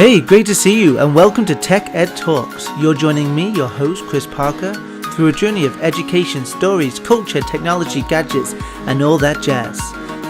Hey, great to see you and welcome to Tech Ed Talks. You're joining me, your host, Chris Parker, through a journey of education, stories, culture, technology, gadgets, and all that jazz.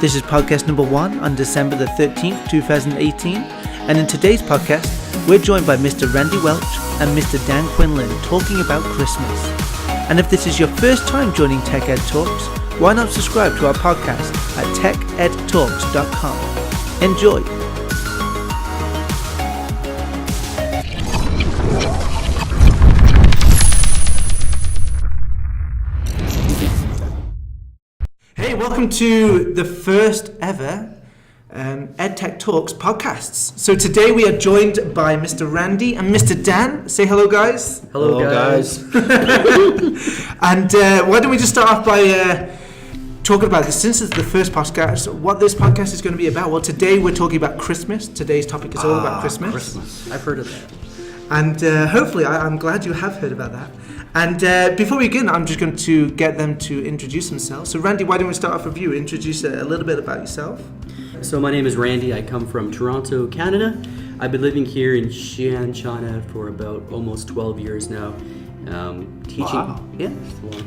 This is podcast number 1 on December the 13th, 2018. And in today's podcast, we're joined by Mr. Randy Welch and Mr. Dan Quinlan talking about Christmas. And if this is your first time joining Tech Ed Talks, why not subscribe to our podcast at TechEdTalks.com. Enjoy. Hey, welcome to the first ever EdTech Talks podcasts. So today we are joined by Mr. Randy and Mr. Dan. Say hello, guys. Hello guys. And why don't we just start off by talking about this, since it's the first podcast, what this podcast is going to be about. Well, today we're talking about Christmas. Today's topic is all about Christmas. I've heard of that. And hopefully, I'm glad you have heard about that. And before we begin, I'm just going to get them to introduce themselves. So Randy, why don't we start off with you? Introduce a little bit about yourself. So my name is Randy. I come from Toronto, Canada. I've been living here in Xi'an, China for about almost 12 years now. Teaching. Wow. Yeah, it's a long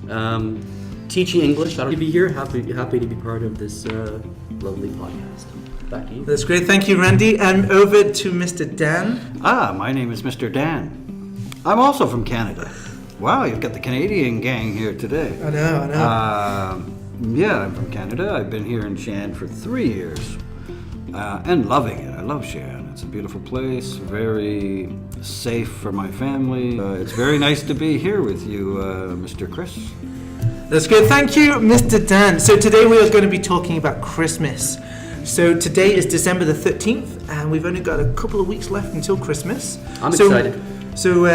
time. Teaching English. Happy to be here. Happy to be part of this lovely podcast. Back to you. That's great. Thank you, Randy. And over to Mr. Dan. My name is Mr. Dan. I'm also from Canada. Wow, you've got the Canadian gang here today. I know. Yeah, I'm from Canada. I've been here in Xi'an for 3 years and loving it. I love Xi'an. It's a beautiful place, very safe for my family. It's very nice to be here with you, Mr. Chris. That's good. Thank you, Mr. Dan. So today we are going to be talking about Christmas. So today is December the 13th, and we've only got a couple of weeks left until Christmas. I'm excited. So we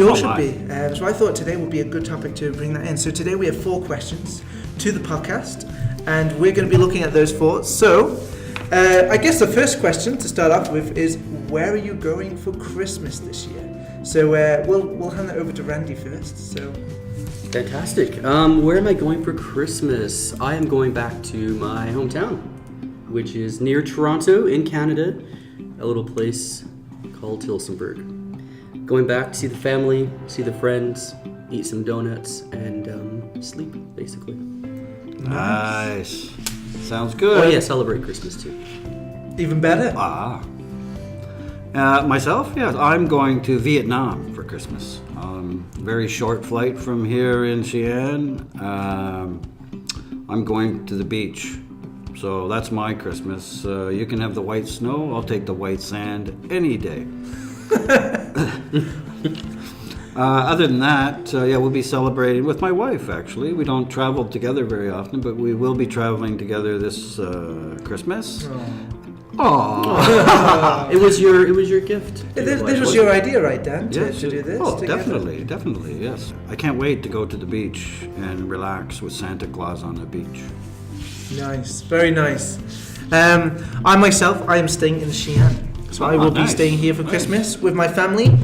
all should be. So I thought today would be a good topic to bring that in. So today we have 4 questions to the podcast, and we're going to be looking at those 4. So I guess the first question to start off with is, where are you going for Christmas this year? So we'll hand that over to Randy first. So. Fantastic. Where am I going for Christmas? I am going back to my hometown, which is near Toronto in Canada, a little place called Tillsonburg. Going back to see the family, see the friends, eat some donuts, and sleep, basically. Nice. Sounds good. Oh yeah, celebrate Christmas too. Even better. Myself, yeah, I'm going to Vietnam for Christmas. Very short flight from here in Xi'an. I'm going to the beach. So that's my Christmas. You can have the white snow. I'll take the white sand any day. Other than that, we'll be celebrating with my wife, actually. We don't travel together very often, but we will be traveling together this Christmas. Aww. It was your gift. This was your idea, right, Dan, to do this? Oh, together? definitely, yes. I can't wait to go to the beach and relax with Santa Claus on the beach. Nice, very nice. I myself, I am staying in Xi'an. So I will be staying here for Christmas with my family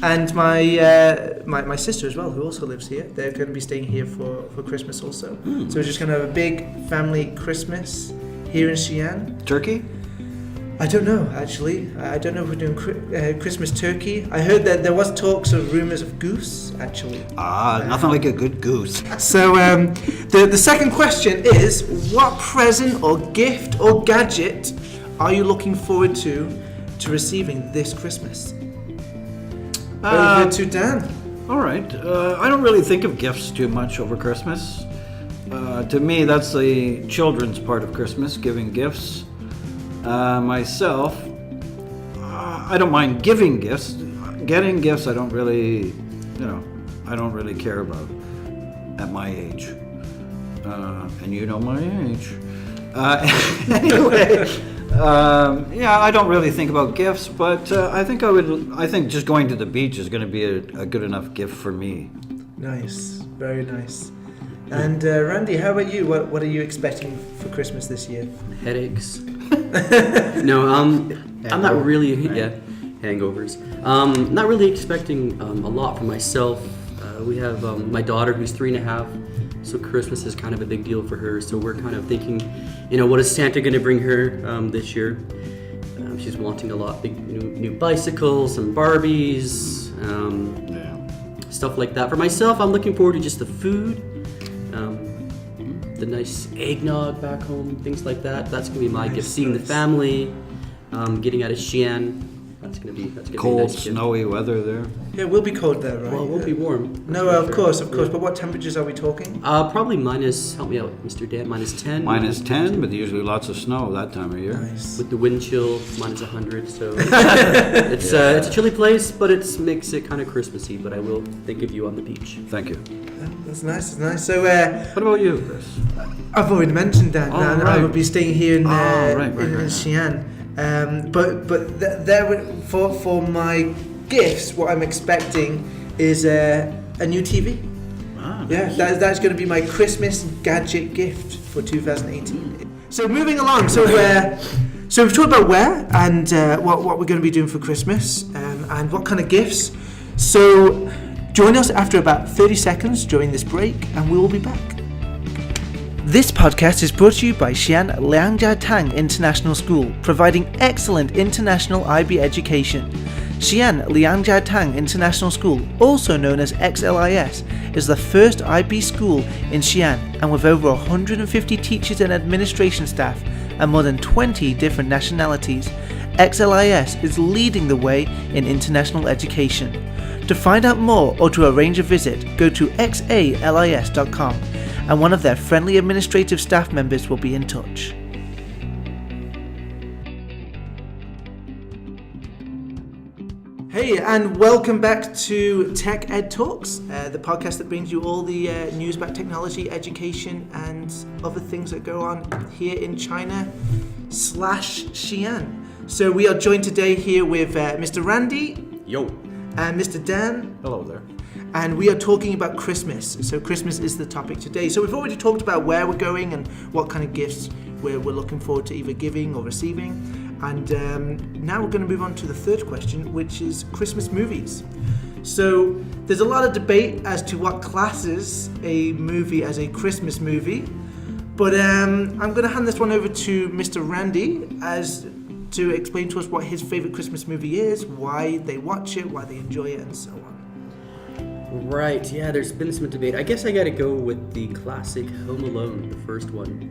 and my sister as well, who also lives here. They're going to be staying here for Christmas also. So we're just going to have a big family Christmas here in Xi'an. Turkey? I don't know, actually. I don't know if we're doing Christmas turkey. I heard that there was talks of rumors of goose, actually. Nothing like a good goose. So the second question is, what present or gift or gadget are you looking forward to receiving this Christmas? Over to Dan. All right. I don't really think of gifts too much over Christmas. To me, that's the children's part of Christmas, giving gifts. Myself, I don't mind giving gifts. Getting gifts, I don't really care about at my age. And you know my age. Anyway. I don't really think about gifts, but I think just going to the beach is going to be a good enough gift for me. Nice, very nice. And Randy, how about you? What are you expecting for Christmas this year? Headaches. No, I'm not really. Yeah, hangovers. Not really expecting a lot for myself. We have my daughter who's 3.5. So Christmas is kind of a big deal for her. So we're kind of thinking, what is Santa going to bring her this year? She's wanting a lot, big new bicycles, some Barbies, stuff like that. For myself, I'm looking forward to just the food, the nice eggnog back home, things like that. That's gonna be my gift. Seeing the family, getting out of Xi'an. That's gonna be cold, a nice snowy weather there. Yeah, it will be cold there, right? Well, it won't be warm. No, of course. But what temperatures are we talking? Probably minus. Help me out, Mr. Dan. -10. -10, but usually lots of snow that time of year. Nice. With the wind chill, -100. So it's a chilly place, but it makes it kind of Christmassy. But I will think of you on the beach. Thank you. That's nice. That's nice. So, What about you, Chris? I've already mentioned that. Oh, and I right. will be staying here in right. Xi'an. There for my gifts, what I'm expecting is a new TV. Yeah, that's going to be my Christmas gadget gift for 2018. So moving along, so we've talked about where and what we're going to be doing for Christmas and what kind of gifts. So join us after about 30 seconds during this break, and we will be back. This podcast is brought to you by Xi'an Liangjiatang International School, providing excellent international IB education. Xi'an Liangjiatang International School, also known as XLIS, is the first IB school in Xi'an, and with over 150 teachers and administration staff and more than 20 different nationalities, XLIS is leading the way in international education. To find out more or to arrange a visit, go to xalis.com. and one of their friendly administrative staff members will be in touch. Hey, and welcome back to Tech Ed Talks, the podcast that brings you all the news about technology, education, and other things that go on here in China/Xi'an. So we are joined today here with Mr. Randy. Yo. And Mr. Dan. Hello there. And we are talking about Christmas. So Christmas is the topic today. So we've already talked about where we're going and what kind of gifts we're looking forward to either giving or receiving. And now we're going to move on to the third question, which is Christmas movies. So there's a lot of debate as to what classes a movie as a Christmas movie. But I'm going to hand this one over to Mr. Randy to explain to us what his favorite Christmas movie is, why they watch it, why they enjoy it, and so on. Right, yeah, there's been some debate. I guess I gotta go with the classic Home Alone, the first one.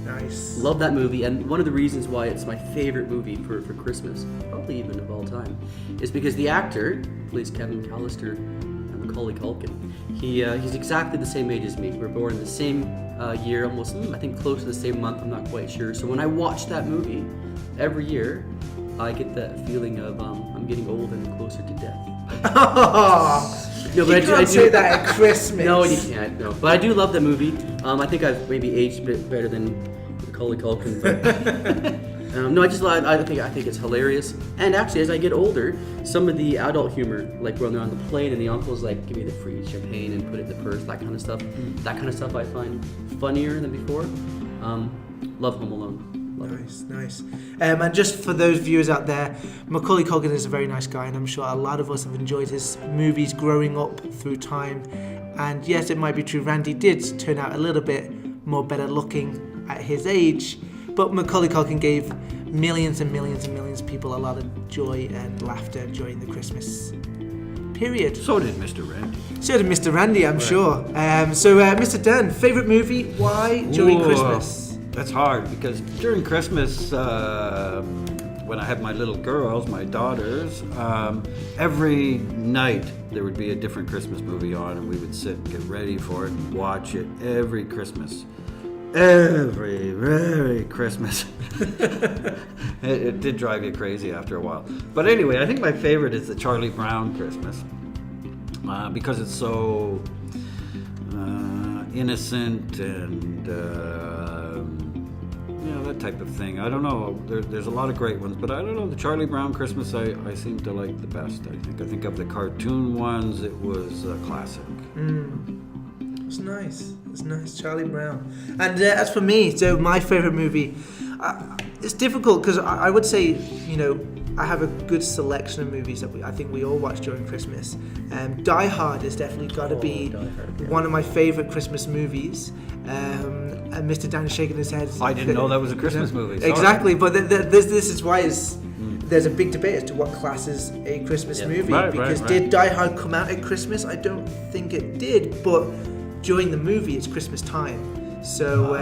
Nice. Love that movie, and one of the reasons why it's my favorite movie for Christmas, probably even of all time, is because the actor who plays Kevin McAllister and Macaulay Culkin. He's exactly the same age as me. We were born the same year, almost, I think close to the same month, I'm not quite sure. So when I watch that movie every year, I get that feeling of I'm getting old and closer to death. No, but you can't say that at Christmas. No, you can't. No, but I do love the movie. I think I've maybe aged a bit better than Macaulay Culkin. But no, I think it's hilarious. And actually, as I get older, some of the adult humor, like when they're on the plane and the uncle's like, "Give me the free champagne and put it in the purse," that kind of stuff. That kind of stuff I find funnier than before. Love Home Alone. Nice. And just for those viewers out there, Macaulay Culkin is a very nice guy, and I'm sure a lot of us have enjoyed his movies growing up through time. And yes, it might be true, Randy did turn out a little bit more better looking at his age, but Macaulay Culkin gave millions and millions and millions of people a lot of joy and laughter during the Christmas period. So did Mr. Randy. So did Mr. Randy, I'm sure. So Mr. Dan, favourite movie, why during Christmas? That's hard because during Christmas, when I had my little girls, my daughters, every night there would be a different Christmas movie on, and we would sit and get ready for it and watch it every Christmas. Every Christmas. It did drive you crazy after a while. But anyway, I think my favorite is the Charlie Brown Christmas because it's so innocent and that type of thing. I don't know. There's a lot of great ones, but I don't know. The Charlie Brown Christmas I seem to like the best. I think of the cartoon ones, it was a classic. It's nice. Charlie Brown. And as for me, so my favourite movie, It's difficult because I would say, I have a good selection of movies that I think we all watch during Christmas. Die Hard has definitely got to be one of my favourite Christmas movies. And Mr. Dan is shaking his head. I didn't know that was a Christmas movie. Sorry. Exactly, but this is why there's a big debate as to what classes a Christmas movie. Because did Die Hard come out at Christmas? I don't think it did, but during the movie it's Christmas time. So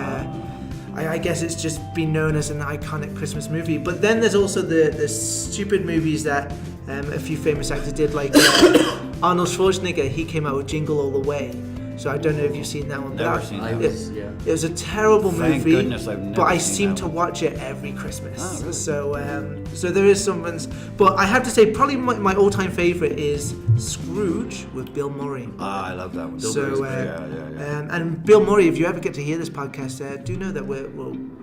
I guess it's just been known as an iconic Christmas movie. But then there's also the stupid movies that a few famous actors did, like Arnold Schwarzenegger. He came out with Jingle All the Way. So I don't know if you've seen that one. Never seen that. It was a terrible movie. Thank goodness I've never but I seen seem that to one. watch it every Christmas. Oh, really? So there is some ones. But I have to say, probably my all-time favourite is Scrooge with Bill Murray. I love that one. And Bill Murray, if you ever get to hear this podcast, do know that we're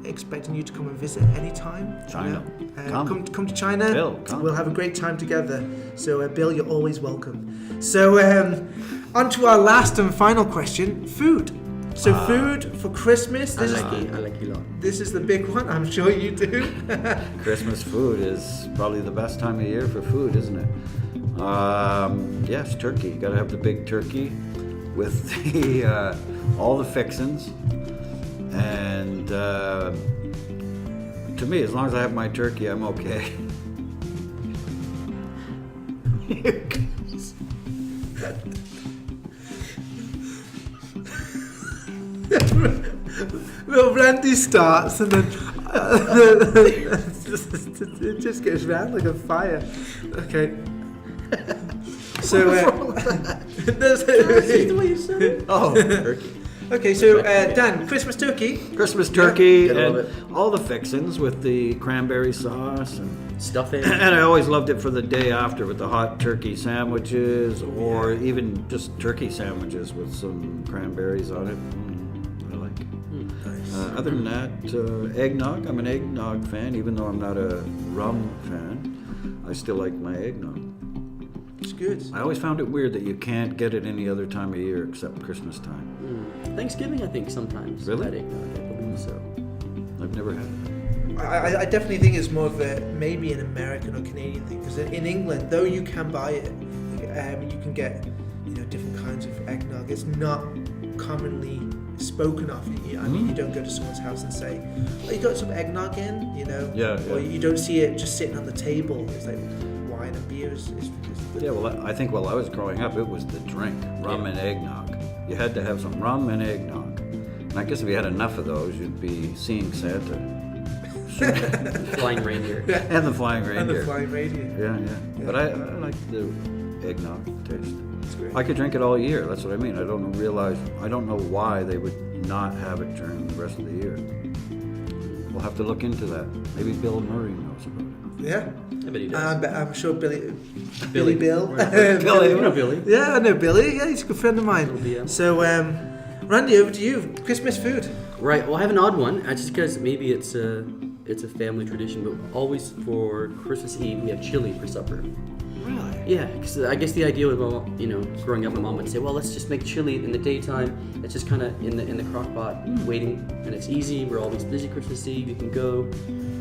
expecting you to come and visit anytime. China. Come to China. Bill, come. We'll have a great time together. So Bill, you're always welcome. So on to our last and final question: food. So food for Christmas. I like you a lot. This is the big one. I'm sure you do. Christmas food is probably the best time of year for food, isn't it? Yes, turkey. You got to have the big turkey with the all the fixings. And to me, as long as I have my turkey, I'm okay. Well, Randy starts and then it just gets round like a fire. Okay. So that's the way you said it. Oh, turkey. Okay, so Dan, Christmas turkey. Christmas turkey Yeah, and all the fixings with the cranberry sauce and Stuffing. And I always loved it for the day after with the hot turkey sandwiches or even just turkey sandwiches with some cranberries on it. I like it. Nice. Other than that, eggnog. I'm an eggnog fan, even though I'm not a rum fan. I still like my eggnog. It's good. I always found it weird that you can't get it any other time of year except Christmas time. Thanksgiving, I think, sometimes. Really? That eggnog, I believe so. I've never had it. I definitely think it's more of a maybe an American or Canadian thing, because in England, though you can buy it, you can get different kinds of eggnog. It's not commonly spoken of. I mean, you don't go to someone's house and say, "Oh, you got some eggnog in," Yeah. Or you don't see it just sitting on the table. It's like wine and beer is Yeah, well, I think while I was growing up, it was the drink, rum and eggnog. You had to have some rum and eggnog. And I guess if you had enough of those, you'd be seeing Santa. Flying reindeer. And the flying reindeer. And the flying reindeer. Yeah. But I like the eggnog taste. It's great. I could drink it all year. That's what I mean. I don't know why they would not have it during the rest of the year. We'll have to look into that. Maybe Bill Murray knows about it. Yeah. I bet he does. I'm sure Billy Billy. Bill. Billy. You know Billy. Yeah, I know Billy. Yeah, he's a good friend of mine. BM. So, Randy, over to you. Christmas food. Right. Well, I have an odd one. Just because maybe it's a family tradition, but always for Christmas Eve we have chili for supper. Really? Yeah, because I guess the idea was, growing up, my mom would say, well, let's just make chili in the daytime. It's just kind of in the crock pot, waiting, and it's easy. We're always busy Christmas Eve. You can go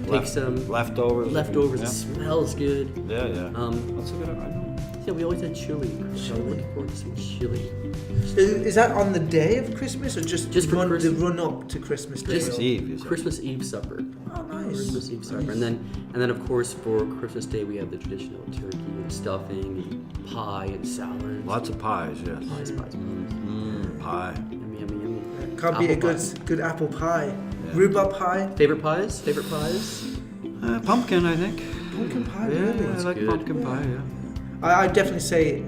take some leftovers. Leftovers. Yeah. It smells good. Yeah. That's a good idea. Yeah, we always had chili. So I'm looking forward to some chili. Is that on the day of Christmas or just for the Christmas? run up to Christmas Day? Christmas Eve, you said. Christmas Eve supper. Oh, nice. Christmas Eve supper, Nice. and then of course for Christmas Day we have the traditional turkey and stuffing and pie and salad. Lots of pies, yes. Pies. Pie. Yummy. Can't beat a Apple good apple pie. Yeah. Rhubarb pie. Favorite pies? Pumpkin, I think. Pumpkin pie, Yeah, really? I like good. pumpkin pie, yeah. I definitely say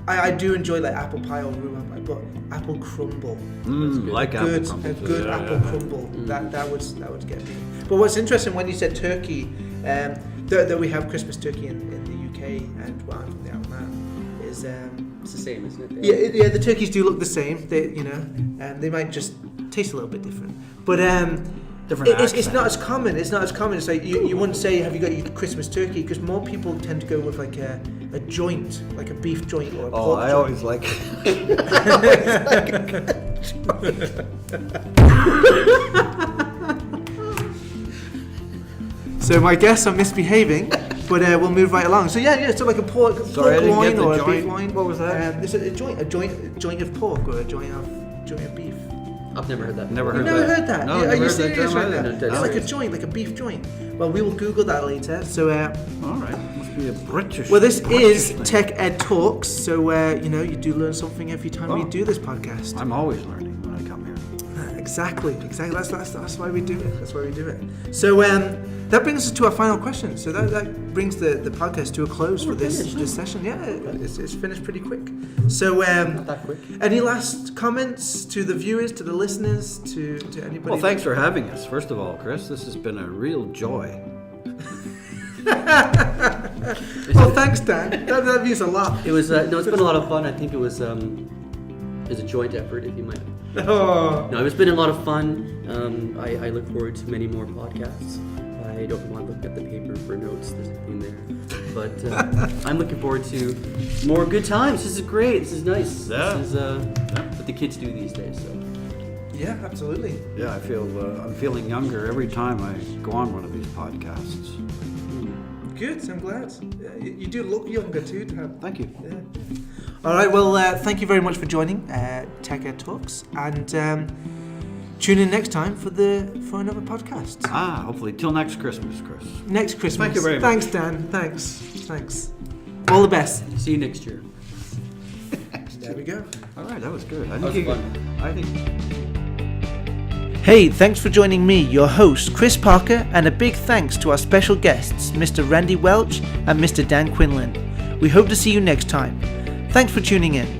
I do enjoy like apple pie or rhubarb pie, but apple crumble. Like apple Good, crumble. a good apple crumble. That would get me. But what's interesting when you said turkey, though we have Christmas turkey in the UK and well, I'm from the Isle of Man, is It's the same, isn't it? yeah, the turkeys do look the same. They might just taste a little bit different, but it's not as common. It's not as common. It's like you wouldn't say, "Have you got your Christmas turkey?" Because more people tend to go with like a joint, like a beef joint or a pork I joint. always like So my guests are misbehaving, but we'll move right along. So yeah, so like a pork loin or a beef loin. What was that? It's a joint of pork or a joint of beef. I've never heard that. Never You've heard never that. heard that? No, Are never you heard that serious term right either. now? No, It's like a joint, like a beef joint. Well, we will Google that later. So, All right, must be a British. well, this is thing. Tech Ed Talks. So, you do learn something every time we do this podcast. I'm always learning when I come here. Exactly. That's why we do it. So that brings us to our final question. So that brings the podcast to a close for this session. Yeah, it's finished pretty quick. So Not that quick. any last comments to the viewers, to the listeners, to anybody? Well, thanks for having us. First of all, Chris, this has been a real joy. Well, thanks, Dan. That means a lot. It was no, it's been a lot of fun. I think it was a joint effort, if you might. Oh. No, it's been a lot of fun. I look forward to many more podcasts. I don't want to look at the paper for notes. There's a thing there, but I'm looking forward to more good times. This is great. This is nice. Yeah. This is what the kids do these days. So. Yeah, absolutely. Yeah, I feel I'm feeling younger every time I go on one of these podcasts. Good. I'm glad. Yeah, you do look younger too, Dan. Thank you. Yeah. All right. Well, thank you very much for joining Tech Ed Talks, and tune in next time for another podcast. Hopefully till next Christmas, Chris. Next Christmas. Thank you very much. Thanks, Dan. Thanks. All the best. See you next year. There we go. All right, that was good. That was fun. I think. Hey, thanks for joining me, your host, Chris Parker, and a big thanks to our special guests, Mr. Randy Welch and Mr. Dan Quinlan. We hope to see you next time. Thanks for tuning in.